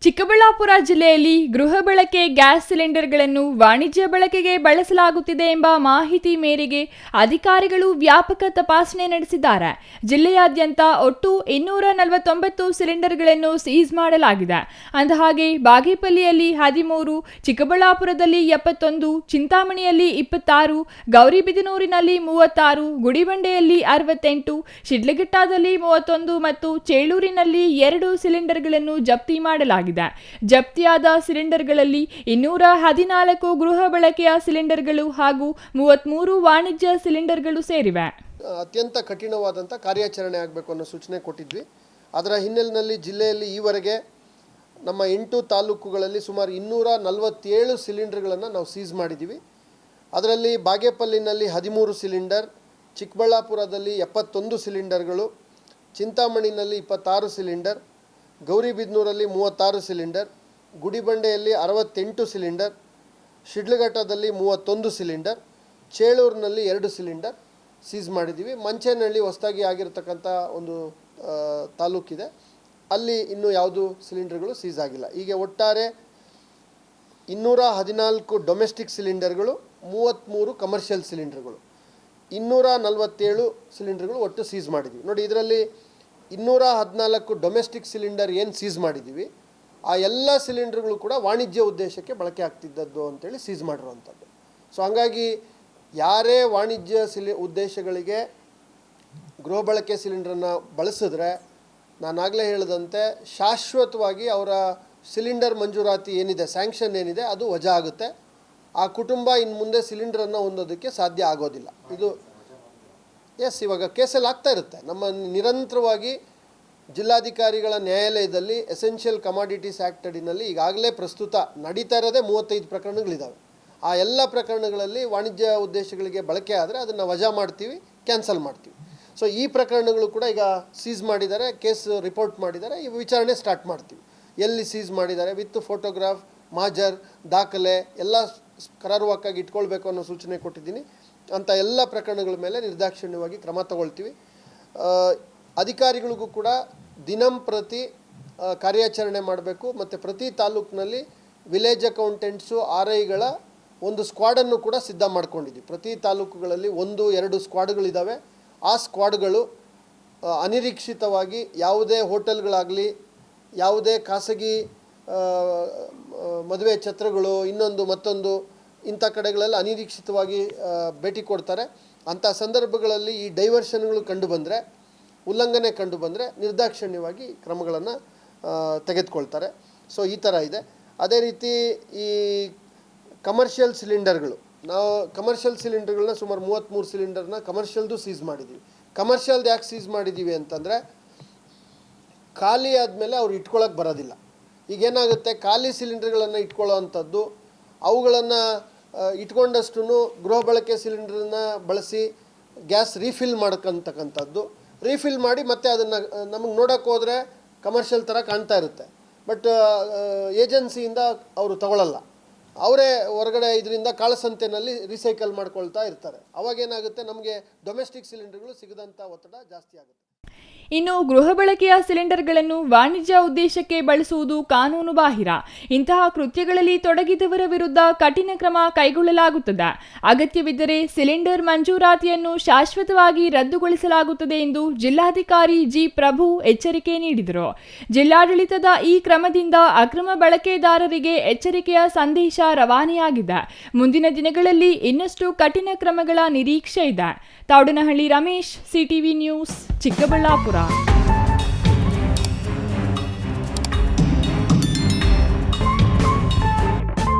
ಚಿಕ್ಕಬಳ್ಳಾಪುರ ಜಿಲ್ಲೆಯಲ್ಲಿ ಗೃಹ ಬಳಕೆ ಗ್ಯಾಸ್ ಸಿಲಿಂಡರ್ಗಳನ್ನು ವಾಣಿಜ್ಯ ಬಳಕೆಗೆ ಬಳಸಲಾಗುತ್ತಿದೆ ಎಂಬ ಮಾಹಿತಿ ಮೇರೆಗೆ ಅಧಿಕಾರಿಗಳು ವ್ಯಾಪಕ ತಪಾಸಣೆ ನಡೆಸಿದ್ದಾರೆ. ಜಿಲ್ಲೆಯಾದ್ಯಂತ ಒಟ್ಟು 249 ಸಿಲಿಂಡರ್ಗಳನ್ನು ಸೀಸ್ ಮಾಡಲಾಗಿದೆ. ಅಂದಹಾಗೆ ಬಾಗೇಪಲ್ಲಿಯಲ್ಲಿ 13, ಚಿಕ್ಕಬಳ್ಳಾಪುರದಲ್ಲಿ 71, ಚಿಂತಾಮಣಿಯಲ್ಲಿ 26, ಗೌರಿಬಿದನೂರಿನಲ್ಲಿ 36, ಗುಡಿಬಂಡೆಯಲ್ಲಿ 68, ಶಿಡ್ಲಘಟ್ಟದಲ್ಲಿ 31 ಮತ್ತು ಚೇಳೂರಿನಲ್ಲಿ 2 ಸಿಲಿಂಡರ್ಗಳನ್ನು ಜಪ್ತಿ ಮಾಡಲಾಗಿದೆ. ಜಪ್ತಿಯಾದ ಸಿಲಿಂಡರ್ಗಳಲ್ಲಿ 214 ಗೃಹ ಬಳಕೆಯ ಸಿಲಿಂಡರ್ಗಳು ಹಾಗೂ 33 ವಾಣಿಜ್ಯ ಸಿಲಿಂಡರ್ಗಳು ಸೇರಿವೆ. ಅತ್ಯಂತ ಕಠಿಣವಾದಂಥ ಕಾರ್ಯಾಚರಣೆ ಆಗಬೇಕು ಅನ್ನೋ ಸೂಚನೆ ಕೊಟ್ಟಿದ್ವಿ. ಅದರ ಹಿನ್ನೆಲೆಯಲ್ಲಿ ಜಿಲ್ಲೆಯಲ್ಲಿ ಈವರೆಗೆ ನಮ್ಮ 8 ತಾಲೂಕುಗಳಲ್ಲಿ ಸುಮಾರು 247 ಸಿಲಿಂಡರ್ಗಳನ್ನು ನಾವು ಸೀಸ್ ಮಾಡಿದ್ದೀವಿ. ಅದರಲ್ಲಿ ಬಾಗೇಪಲ್ಲಿನಲ್ಲಿ 13 ಸಿಲಿಂಡರ್, ಚಿಕ್ಕಬಳ್ಳಾಪುರದಲ್ಲಿ 71 ಸಿಲಿಂಡರ್ಗಳು, ಚಿಂತಾಮಣಿನಲ್ಲಿ 26 ಸಿಲಿಂಡರ್, ಗೌರಿಬಿದನೂರಲ್ಲಿ 36 ಸಿಲಿಂಡರ್, ಗುಡಿಬಂಡೆಯಲ್ಲಿ 68 ಸಿಲಿಂಡರ್, ಶಿಡ್ಲಘಟ್ಟದಲ್ಲಿ 31 ಸಿಲಿಂಡರ್, ಚೇಳೂರಿನಲ್ಲಿ 2 ಸಿಲಿಂಡರ್ ಸೀಸ್ ಮಾಡಿದ್ದೀವಿ. ಮಂಚೇನಹಳ್ಳಿ ಹೊಸದಾಗಿ ಆಗಿರತಕ್ಕಂಥ ಒಂದು ತಾಲೂಕಿದೆ, ಅಲ್ಲಿ ಇನ್ನೂ ಯಾವುದು ಸಿಲಿಂಡರ್ಗಳು ಸೀಸ್ ಆಗಿಲ್ಲ. ಹೀಗೆ ಒಟ್ಟಾರೆ 214 ಡೊಮೆಸ್ಟಿಕ್ ಸಿಲಿಂಡರ್ಗಳು, 33 ಕಮರ್ಷಿಯಲ್ ಸಿಲಿಂಡರ್ಗಳು, 247 ಸಿಲಿಂಡರ್ಗಳು ಒಟ್ಟು ಸೀಸ್ ಮಾಡಿದ್ದೀವಿ. ನೋಡಿ, ಇದರಲ್ಲಿ 214 ಡೊಮೆಸ್ಟಿಕ್ ಸಿಲಿಂಡರ್ ಏನು ಸೀಸ್ ಮಾಡಿದ್ದೀವಿ, ಆ ಎಲ್ಲ ಸಿಲಿಂಡರ್ಗಳು ಕೂಡ ವಾಣಿಜ್ಯ ಉದ್ದೇಶಕ್ಕೆ ಬಳಕೆ ಆಗ್ತಿದ್ದದ್ದು ಅಂತೇಳಿ ಸೀಸ್ ಮಾಡಿರುವಂಥದ್ದು. ಸೊ ಹಾಗಾಗಿ ಯಾರೇ ವಾಣಿಜ್ಯ ಉದ್ದೇಶಗಳಿಗೆ ಗೃಹ ಬಳಕೆ ಸಿಲಿಂಡ್ರನ್ನು ಬಳಸಿದ್ರೆ, ನಾನಾಗಲೇ ಹೇಳಿದಂತೆ ಶಾಶ್ವತವಾಗಿ ಅವರ ಸಿಲಿಂಡರ್ ಮಂಜೂರಾತಿ ಏನಿದೆ, ಸ್ಯಾಂಕ್ಷನ್ ಏನಿದೆ, ಅದು ವಜಾ ಆಗುತ್ತೆ. ಆ ಕುಟುಂಬ ಇನ್ನು ಮುಂದೆ ಸಿಲಿಂಡ್ರನ್ನು ಹೊಂದೋದಕ್ಕೆ ಸಾಧ್ಯ ಆಗೋದಿಲ್ಲ. ಇದು ಇವಾಗ ಕೇಸಲ್ಲಿ ಆಗ್ತಾ ಇರುತ್ತೆ. ನಮ್ಮ ನಿರಂತರವಾಗಿ ಜಿಲ್ಲಾಧಿಕಾರಿಗಳ ನ್ಯಾಯಾಲಯದಲ್ಲಿ ಎಸೆನ್ಷಿಯಲ್ ಕಮಾಡಿಟೀಸ್ ಆ್ಯಕ್ಟ್ ಅಡಿನಲ್ಲಿ ಈಗಾಗಲೇ ಪ್ರಸ್ತುತ ನಡೀತಾ ಇರೋದೇ 35 ಪ್ರಕರಣಗಳಿದ್ದಾವೆ. ಆ ಎಲ್ಲ ಪ್ರಕರಣಗಳಲ್ಲಿ ವಾಣಿಜ್ಯ ಉದ್ದೇಶಗಳಿಗೆ ಬಳಕೆ ಆದರೆ ಅದನ್ನು ವಜಾ ಮಾಡ್ತೀವಿ, ಕ್ಯಾನ್ಸಲ್ ಮಾಡ್ತೀವಿ. ಸೊ ಈ ಪ್ರಕರಣಗಳು ಕೂಡ ಈಗ ಸೀಸ್ ಮಾಡಿದ್ದಾರೆ, ಕೇಸ್ ರಿಪೋರ್ಟ್ ಮಾಡಿದ್ದಾರೆ, ಈ ವಿಚಾರಣೆ ಸ್ಟಾರ್ಟ್ ಮಾಡ್ತೀವಿ. ಎಲ್ಲಿ ಸೀಸ್ ಮಾಡಿದ್ದಾರೆ ವಿತ್ ಫೋಟೋಗ್ರಾಫ್, ಮಾಜರ್, ದಾಖಲೆ ಎಲ್ಲ ಕರಾರುವಾಕ್ಕಾಗಿ ಇಟ್ಕೊಳ್ಬೇಕು ಅನ್ನೋ ಸೂಚನೆ ಕೊಟ್ಟಿದ್ದೀನಿ. ಅಂಥ ಎಲ್ಲ ಪ್ರಕರಣಗಳ ಮೇಲೆ ನಿರ್ದಾಕ್ಷಿಣ್ಯವಾಗಿ ಕ್ರಮ ತಗೊಳ್ತೀವಿ. ಅಧಿಕಾರಿಗಳಿಗೂ ಕೂಡ ದಿನಂಪ್ರತಿ ಕಾರ್ಯಾಚರಣೆ ಮಾಡಬೇಕು. ಮತ್ತು ಪ್ರತಿ ತಾಲೂಕಿನಲ್ಲಿ ವಿಲೇಜ್ ಅಕೌಂಟೆಂಟ್ಸು, RIಗಳ ಒಂದು ಸ್ಕ್ವಾಡನ್ನು ಕೂಡ ಸಿದ್ಧ ಮಾಡ್ಕೊಂಡಿದ್ದೀವಿ. ಪ್ರತಿ ತಾಲೂಕುಗಳಲ್ಲಿ 1-2 ಸ್ಕ್ವಾಡ್ಗಳಿದ್ದಾವೆ. ಆ ಸ್ಕ್ವಾಡ್ಗಳು ಅನಿರೀಕ್ಷಿತವಾಗಿ ಯಾವುದೇ ಹೋಟೆಲ್ಗಳಾಗಲಿ, ಯಾವುದೇ ಖಾಸಗಿ ಮದುವೆ ಛತ್ರಗಳು, ಇನ್ನೊಂದು ಮತ್ತೊಂದು ಇಂಥ ಕಡೆಗಳೆಲ್ಲ ಅನಿರೀಕ್ಷಿತವಾಗಿ ಭೇಟಿ ಕೊಡ್ತಾರೆ. ಅಂಥ ಸಂದರ್ಭಗಳಲ್ಲಿ ಈ ಡೈವರ್ಷನ್ಗಳು ಕಂಡುಬಂದರೆ, ಉಲ್ಲಂಘನೆ ಕಂಡುಬಂದರೆ ನಿರ್ದಾಕ್ಷಿಣ್ಯವಾಗಿ ಕ್ರಮಗಳನ್ನು ತೆಗೆದುಕೊಳ್ತಾರೆ. ಸೊ ಈ ಥರ ಇದೆ. ಅದೇ ರೀತಿ ಈ ಕಮರ್ಷಿಯಲ್ ಸಿಲಿಂಡರ್ಗಳು, ನಾವು ಕಮರ್ಷಿಯಲ್ ಸಿಲಿಂಡರ್ಗಳನ್ನ ಸುಮಾರು 33 ಸಿಲಿಂಡರ್ನ ಕಮರ್ಷಿಯಲ್ದು ಸೀಸ್ ಮಾಡಿದ್ದೀವಿ. ಕಮರ್ಷಿಯಲ್ದು ಯಾಕೆ ಸೀಸ್ ಮಾಡಿದ್ದೀವಿ ಅಂತಂದರೆ, ಖಾಲಿ ಆದಮೇಲೆ ಅವ್ರು ಇಟ್ಕೊಳ್ಳೋಕೆ ಬರೋದಿಲ್ಲ. ಈಗೇನಾಗುತ್ತೆ, ಖಾಲಿ ಸಿಲಿಂಡರ್ಗಳನ್ನು ಇಟ್ಕೊಳ್ಳೋ ಅಂಥದ್ದು, ಅವುಗಳನ್ನು ಇಟ್ಕೊಂಡಷ್ಟು ಗೃಹ ಬಳಕೆ ಸಿಲಿಂಡ್ರನ್ನ ಬಳಸಿ ಗ್ಯಾಸ್ ರೀಫಿಲ್ ಮಾಡ್ಕೊತಕ್ಕಂಥದ್ದು, ರೀಫಿಲ್ ಮಾಡಿ ಮತ್ತೆ ಅದನ್ನು ನಮಗೆ ನೋಡೋಕ್ಕೆ ಹೋದರೆ ಕಮರ್ಷಿಯಲ್ ಥರ ಕಾಣ್ತಾ ಇರುತ್ತೆ. ಬಟ್ ಏಜೆನ್ಸಿಯಿಂದ ಅವರು ತಗೊಳ್ಳಲ್ಲ, ಅವರೇ ಹೊರಗಡೆ ಇದರಿಂದ ಕಾಳಸಂತೆಯಲ್ಲಿ ರೀಸೈಕಲ್ ಮಾಡ್ಕೊಳ್ತಾ ಇರ್ತಾರೆ. ಅವಾಗೇನಾಗುತ್ತೆ, ನಮಗೆ ಡೊಮೆಸ್ಟಿಕ್ ಸಿಲಿಂಡರ್ಗಳು ಸಿಗದಂಥ ಒತ್ತಡ ಜಾಸ್ತಿ ಆಗುತ್ತೆ. ಇನ್ನು ಗೃಹ ಬಳಕೆಯ ಸಿಲಿಂಡರ್ಗಳನ್ನು ವಾಣಿಜ್ಯ ಉದ್ದೇಶಕ್ಕೆ ಬಳಸುವುದು ಕಾನೂನು ಬಾಹಿರ. ಇಂತಹ ಕೃತ್ಯಗಳಲ್ಲಿ ತೊಡಗಿದವರ ವಿರುದ್ಧ ಕಠಿಣ ಕ್ರಮ ಕೈಗೊಳ್ಳಲಾಗುತ್ತದೆ. ಅಗತ್ಯವಿದ್ದರೆ ಸಿಲಿಂಡರ್ ಮಂಜೂರಾತಿಯನ್ನು ಶಾಶ್ವತವಾಗಿ ರದ್ದುಗೊಳಿಸಲಾಗುತ್ತದೆ ಎಂದು ಜಿಲ್ಲಾಧಿಕಾರಿ ಜಿ. ಪ್ರಭು ಎಚ್ಚರಿಕೆ ನೀಡಿದರು. ಜಿಲ್ಲಾಡಳಿತದ ಈ ಕ್ರಮದಿಂದ ಅಕ್ರಮ ಬಳಕೆದಾರರಿಗೆ ಎಚ್ಚರಿಕೆಯ ಸಂದೇಶ ರವಾನೆಯಾಗಿದೆ. ಮುಂದಿನ ದಿನಗಳಲ್ಲಿ ಇನ್ನಷ್ಟು ಕಠಿಣ ಕ್ರಮಗಳ ನಿರೀಕ್ಷೆ ಇದೆ. Thoudanahalli Ramesh, CTV news, Chikkaballapur.